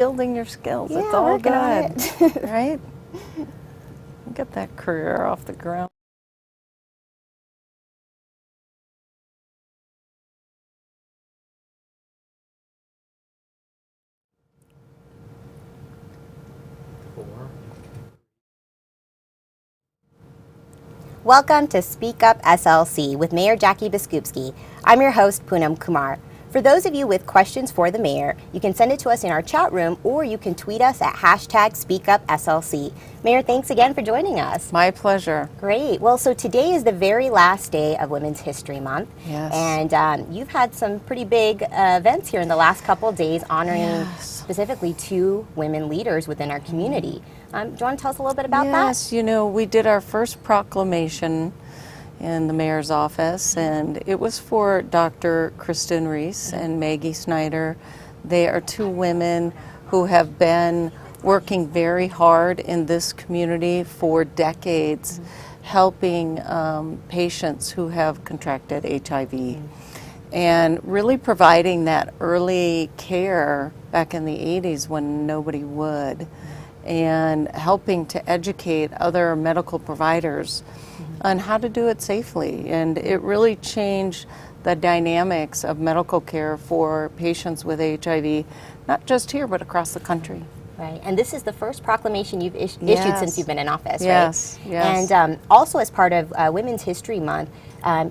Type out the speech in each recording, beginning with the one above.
building your skills. Yeah, it's all working on good, it. right? Get that career off the ground. Welcome to Speak Up SLC with Mayor Biskupski. I'm your host, Poonam Kumar. For those of you with questions for the mayor, you can send it to us in our chat room or you can tweet us at #SpeakUpSLC. Mayor, thanks again for joining us. My pleasure. Great. Well, so today is the very last day of Women's History Month. Yes. And you've had some pretty big events here in the last couple of days honoring specifically 2 women leaders within our community. Do you want to tell us a little bit about that? Yes, you know, we did our first proclamation in the mayor's office, and it was for Dr. Kristen Reese and Maggie Snyder. They are 2 women who have been working very hard in this community for decades, helping patients who have contracted HIV, and really providing that early care back in the 80s when nobody would, and helping to educate other medical providers on how to do it safely. And it really changed the dynamics of medical care for patients with HIV, not just here, but across the country. Right, and this is the first proclamation you've issued since you've been in office, yes, right? Yes. And also as part of Women's History Month,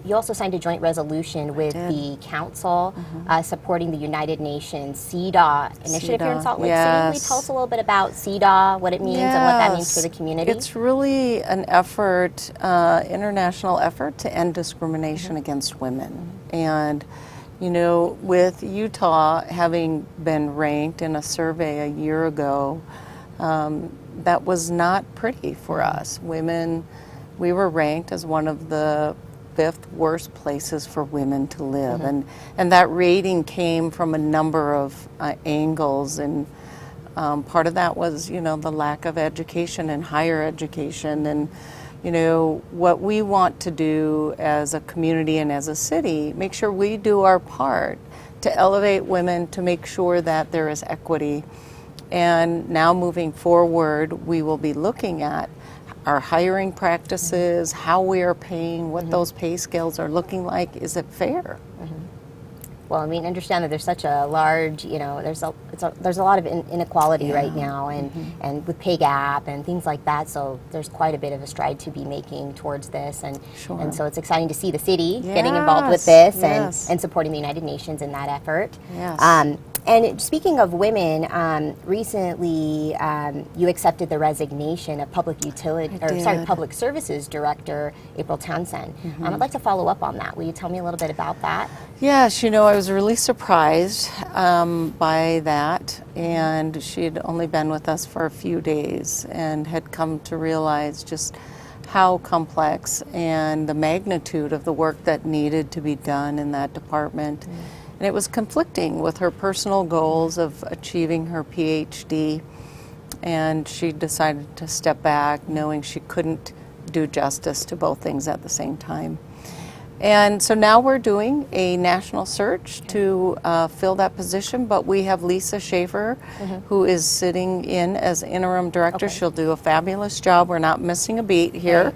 you also signed a joint resolution with the council supporting the United Nations CEDAW initiative here in Salt Lake City. Will you tell us a little bit about CEDAW, what it means and what that means for the community? It's really an effort, international effort to end discrimination against women. And you know, with Utah having been ranked in a survey a year ago, that was not pretty for us. Women, we were ranked as one of the 5th worst places for women to live. And that rating came from a number of angles, and part of that was, you know, the lack of education and higher education. And you know, what we want to do as a community and as a city, make sure we do our part to elevate women, to make sure that there is equity. And now moving forward, we will be looking at our hiring practices, how we are paying, what those pay scales are looking like. Is it fair? Well, I mean, understand that there's such a large, you know, there's a lot of inequality right now, and with pay gap and things like that. So there's quite a bit of a stride to be making towards this, and so it's exciting to see the city getting involved with this and supporting the United Nations in that effort. And speaking of women, recently you accepted the resignation of Public Services Director April Townsend. I'd like to follow up on that. Will you tell me a little bit about that? Yes, you know, I was really surprised by that, and she had only been with us for a few days and had come to realize just how complex and the magnitude of the work that needed to be done in that department. And it was conflicting with her personal goals of achieving her PhD, and she decided to step back knowing she couldn't do justice to both things at the same time. And so now we're doing a national search to fill that position, but we have Lisa Schaefer, who is sitting in as interim director. She'll do a fabulous job. We're not missing a beat here.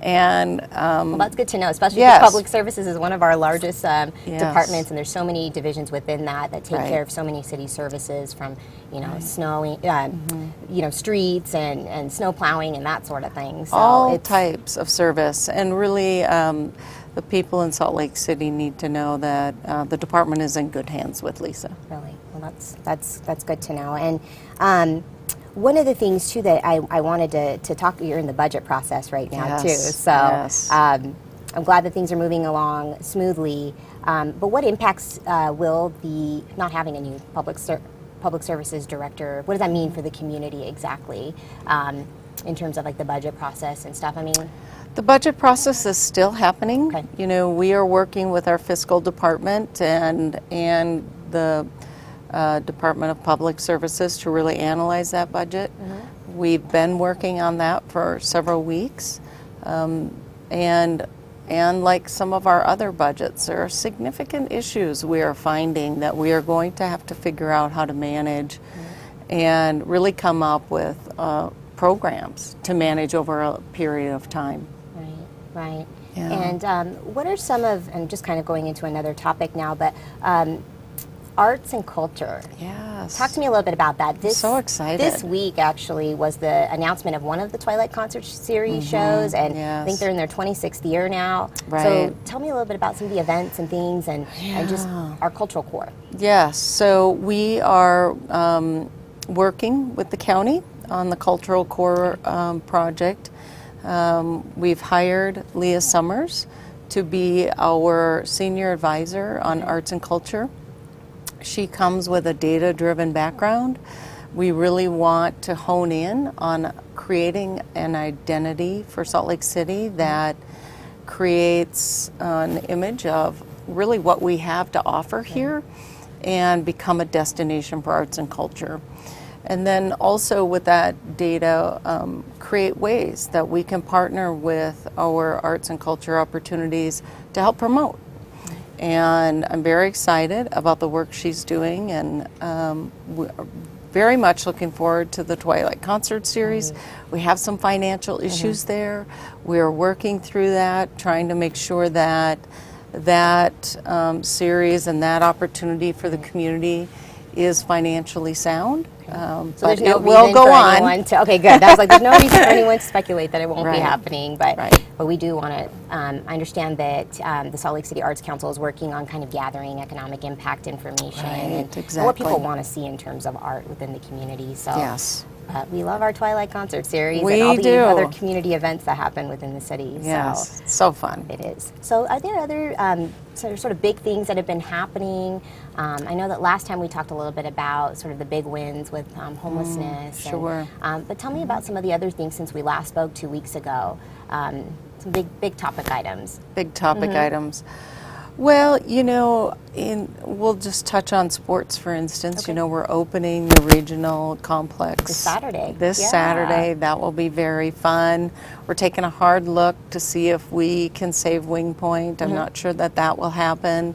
And well, that's good to know, especially because Public Services is one of our largest departments, and there's so many divisions within that take care of so many city services, from snowing, streets and snow plowing and that sort of thing. So all types of service, and really the people in Salt Lake City need to know that the department is in good hands with Lisa. Really, well, that's good to know. And one of the things too that I wanted to talk, you're in the budget process right now too, so I'm glad that things are moving along smoothly. But what impacts will the not having a new public services director, what does that mean for the community exactly, in terms of like the budget process and stuff? I mean, the budget process is still happening. You know, we are working with our fiscal department and the Department of Public Services to really analyze that budget. We've been working on that for several weeks, and like some of our other budgets, there are significant issues we are finding that we are going to have to figure out how to manage. and really come up with programs to manage over a period of time. Right. Yeah. And what are some of, and just kind of going into another topic now, but arts and culture. Yes. Talk to me a little bit about that. So excited. This week actually was the announcement of one of the Twilight Concert Series shows, and I think they're in their 26th year now. Right. So tell me a little bit about some of the events and things and just our cultural core. Yes. So we are working with the county on the Cultural Core project. We've hired Leah Summers to be our senior advisor on arts and culture. She comes with a data-driven background. We really want to hone in on creating an identity for Salt Lake City that creates an image of really what we have to offer here and become a destination for arts and culture. And then also with that data, create ways that we can partner with our arts and culture opportunities to help promote. And I'm very excited about the work she's doing, and we're very much looking forward to the Twilight Concert Series. We have some financial issues there. We're working through that, trying to make sure that that series and that opportunity for the community is financially sound. So but there's no it will reason go for on. anyone to, okay, good. I was like, there's no reason for anyone to speculate that it won't be happening, but we do want to, I understand that the Salt Lake City Arts Council is working on kind of gathering economic impact information and what people want to see in terms of art within the community. So Yes. We love our Twilight Concert Series We and all the do. other community events that happen within the city. Yes, so fun. It is. So are there other sort of big things that have been happening? I know that last time we talked a little bit about sort of the big wins with homelessness. Sure. But tell me about some of the other things since we last spoke 2 weeks ago. Some big topic items. Big topic items. Well, you know, we'll just touch on sports, for instance. You know, we're opening the regional complex This Saturday. This Saturday. That will be very fun. We're taking a hard look to see if we can save Wing Point. I'm not sure that that will happen,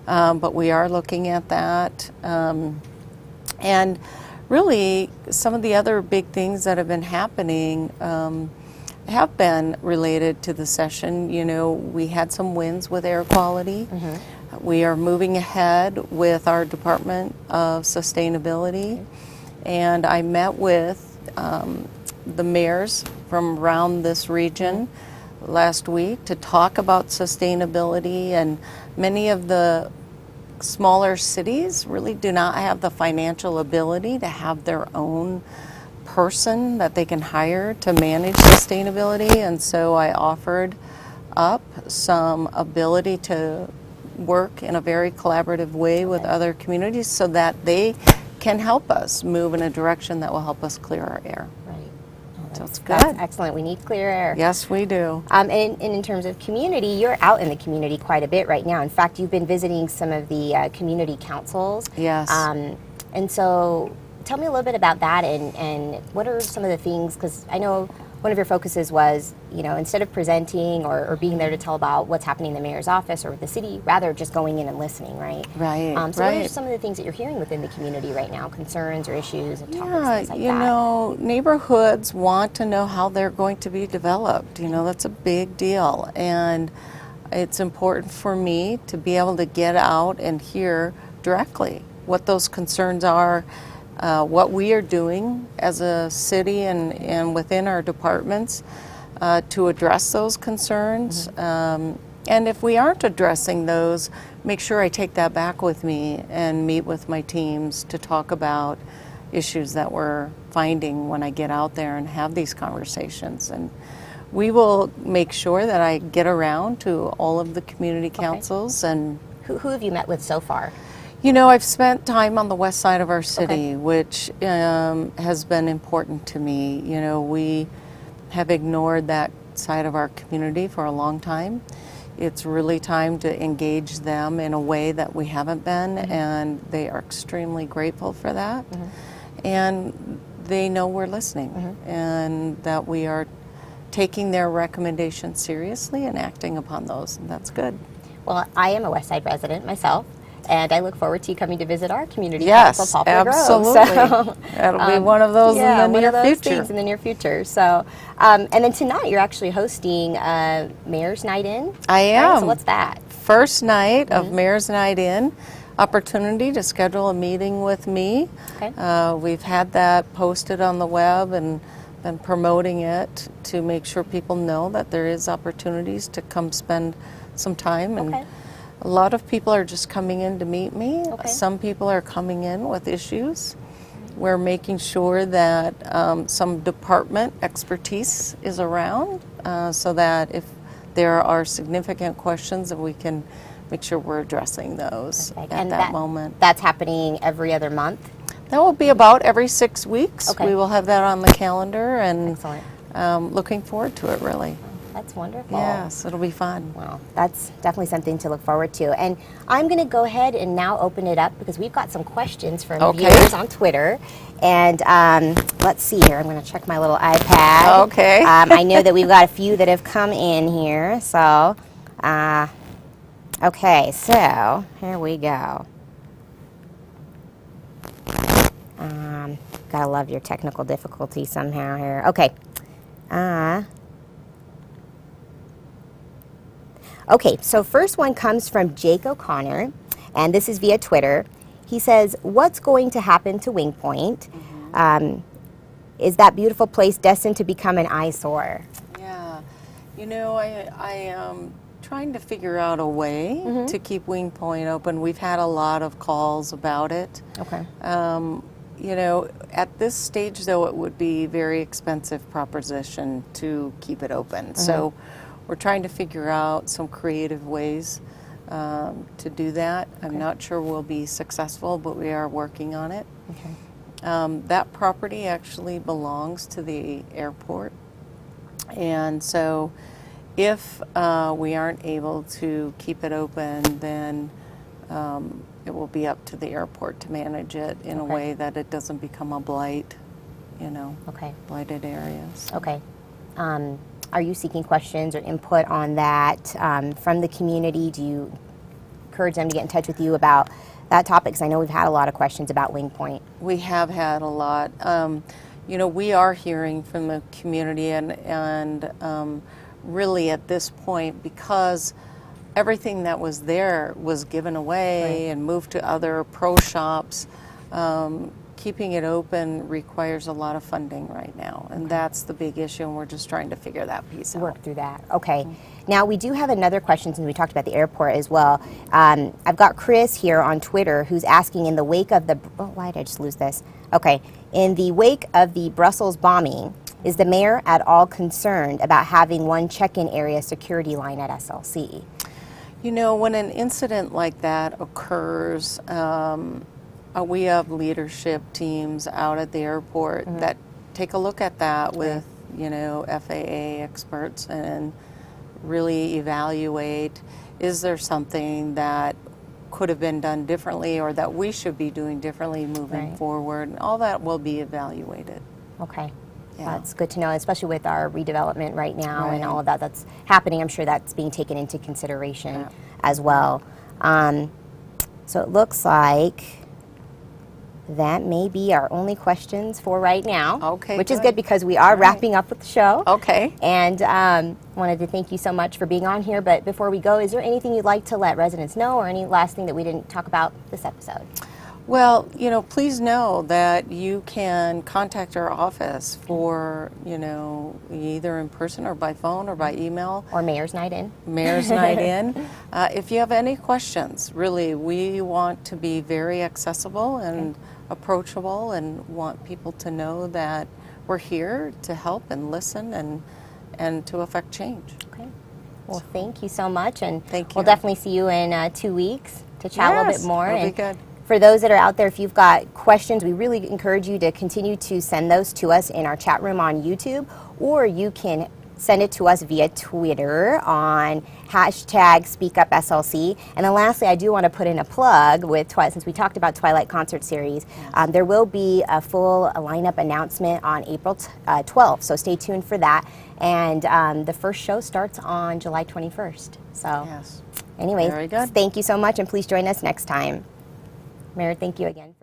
but we are looking at that. And really, some of the other big things that have been happening have been related to the session. You know, we had some wins with air quality. We are moving ahead with our Department of Sustainability. And I met with the mayors from around this region last week to talk about sustainability, and many of the smaller cities really do not have the financial ability to have their own person that they can hire to manage sustainability, and so I offered up some ability to work in a very collaborative way with other communities so that they can help us move in a direction that will help us clear our air. So it's good. That's excellent. We need clear air. Yes, we do. And in terms of community, you're out in the community quite a bit right now. In fact, you've been visiting some of the community councils. Yes. And so tell me a little bit about that and what are some of the things, because I know one of your focuses was, you know, instead of presenting or being there to tell about what's happening in the mayor's office or with the city, rather just going in and listening, right? Right, So what are some of the things that you're hearing within the community right now, concerns or issues and topics, things like you that? know, neighborhoods want to know how they're going to be developed. You know, that's a big deal. And it's important for me to be able to get out and hear directly what those concerns are, what we are doing as a city and within our departments to address those concerns. And if we aren't addressing those, make sure I take that back with me and meet with my teams to talk about issues that we're finding when I get out there and have these conversations. And we will make sure that I get around to all of the community councils. And Who have you met with so far? you know, I've spent time on the west side of our city, which has been important to me. You know, we have ignored that side of our community for a long time. It's really time to engage them in a way that we haven't been, and they are extremely grateful for that. And they know we're listening and that we are taking their recommendations seriously and acting upon those, and that's good. Well, I am a West Side resident myself. And I look forward to you coming to visit our community Yes, council, Poplar Grove. absolutely. So, That'll be one of those in the one near of those future. things in the near future. So, and then tonight you're actually hosting Mayor's Night In. I Right? am. So what's that? First night of Mayor's Night In. Opportunity to schedule a meeting with me. Okay. We've had that posted on the web and been promoting it to make sure people know that there is opportunities to come spend some time. And Okay. a lot of people are just coming in to meet me. Okay. Some people are coming in with issues. We're making sure that some department expertise is around so that if there are significant questions, that we can make sure we're addressing those Perfect. at And that moment. That's happening every other month? That will be about every 6 weeks. Okay. We will have that on the calendar, and Excellent. looking forward to it, really. That's wonderful. Yes, it'll be fun. Well, that's definitely something to look forward to. And I'm going to go ahead and now open it up because we've got some questions from Okay. viewers on Twitter. And let's see here. I'm going to check my little iPad. Okay. I know that we've got a few that have come in here. So, okay, so here we go. Gotta love your technical difficulty somehow here. Okay. Okay, so first one comes from Jake O'Connor, and this is via Twitter. He says, what's going to happen to Wing Point? Is that beautiful place destined to become an eyesore? Yeah. You know, I am trying to figure out a way to keep Wing Point open. We've had a lot of calls about it. Okay. You know, at this stage, though, it would be a very expensive proposition to keep it open. So we're trying to figure out some creative ways to do that. I'm not sure we'll be successful, but we are working on it. Okay. That property actually belongs to the airport. And so if we aren't able to keep it open, then it will be up to the airport to manage it in a way that it doesn't become a blight, you know, blighted areas. Okay. Are you seeking questions or input on that from the community? Do you encourage them to get in touch with you about that topic? Because I know we've had a lot of questions about Wing Point. We have had a lot. You know, we are hearing from the community, and really at this point, because everything that was there was given away and moved to other pro shops, keeping it open requires a lot of funding right now, and that's the big issue, and we're just trying to figure that piece out. Work through that. Okay. Now, we do have another question since we talked about the airport as well. I've got Chris here on Twitter who's asking, in the wake of the, why did I just lose this? Okay. In the wake of the Brussels bombing, is the mayor at all concerned about having one check-in area security line at SLC? You know, when an incident like that occurs, we have leadership teams out at the airport that take a look at that with, you know, FAA experts and really evaluate, is there something that could have been done differently or that we should be doing differently moving forward? And all that will be evaluated. Okay. Yeah. That's good to know, especially with our redevelopment right now and all of that that's happening. I'm sure that's being taken into consideration as well. So it looks like that may be our only questions for right now. Okay, which is good because we are wrapping up with the show. Okay. And wanted to thank you so much for being on here. But before we go, is there anything you'd like to let residents know or any last thing that we didn't talk about this episode? Well, you know, please know that you can contact our office for, you know, either in person or by phone or by email. Or Mayor's Night In. Mayor's Night In. If you have any questions, really, we want to be very accessible and approachable and want people to know that we're here to help and listen and to affect change. Okay. Well, thank you so much. And Thank you. We'll definitely see you in 2 weeks to chat a little bit more. That'll be good. For those that are out there, if you've got questions, we really encourage you to continue to send those to us in our chat room on YouTube, or you can send it to us via Twitter on #SpeakUpSLC. And then lastly, I do want to put in a plug with since we talked about Twilight Concert Series, there will be a full lineup announcement on April 12th, so stay tuned for that. And the first show starts on July 21st. So Anyway, Very good. thank you so much, and please join us next time. Mayor, thank you again.